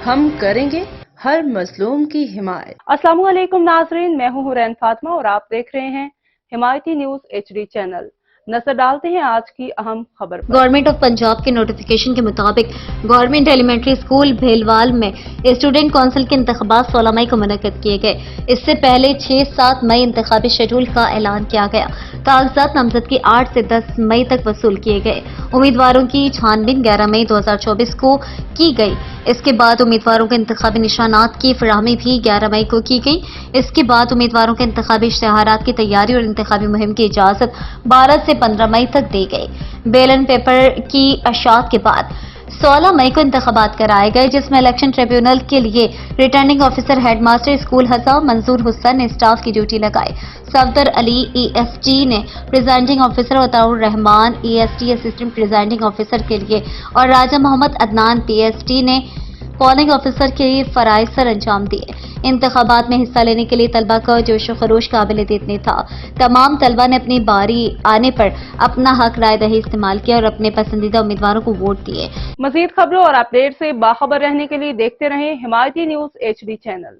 ہم کریں گے ہر مظلوم کی حمایت۔ السلام علیکم ناظرین، میں ہوں حورین فاطمہ اور آپ دیکھ رہے ہیں حمایتی نیوز HD چینل۔ نظر ڈالتے ہیں آج کی اہم خبر پر۔ گورنمنٹ آف پنجاب کے نوٹیفیکیشن کے مطابق گورنمنٹ ایلیمنٹری اسکول بھیلوال میں اسٹوڈنٹ کونسل کے انتخابات 16 مئی کو منعقد کیے گئے۔ اس سے پہلے 6-7 مئی انتخابی شیڈول کا اعلان کیا گیا۔ کاغذات نامزدگی 8 سے 10 مئی تک وصول کیے گئے۔ امیدواروں کی چھانبین 11 مئی 2024 کو کی گئی۔ اس کے بعد امیدواروں کے انتخابی نشانات کی فراہمی بھی 11 مئی کو کی گئی۔ اس کے بعد امیدواروں کے انتخابی اشتہارات کی تیاری اور انتخابی مہم کی اجازت 12 سے 15 مئی تک دی گئی۔ بیلٹ پیپر کی اشاعت کے بعد 16 مئی کو انتخابات کرائے گئے، جس میں الیکشن ٹریبیونل کے لیے returning officer head master school ہزا منظور حسن نے اسٹاف کی ڈیوٹی لگائی۔ صفدر علی EST نے presiding officer, Ata ur Rahman EST assistant presiding officer کے لیے اور راجہ محمد عدنان PST نے پولنگ آفیسر کے لیے فرائض سر انجام دیے۔ انتخابات میں حصہ لینے کے لیے طلبہ کا جوش و خروش قابل دیدنی تھا۔ تمام طلبہ نے اپنی باری آنے پر اپنا حق رائے دہی استعمال کیا اور اپنے پسندیدہ امیدواروں کو ووٹ دیے۔ مزید خبروں اور اپڈیٹ سے باخبر رہنے کے لیے دیکھتے رہیں حمایتی نیوز HD چینل۔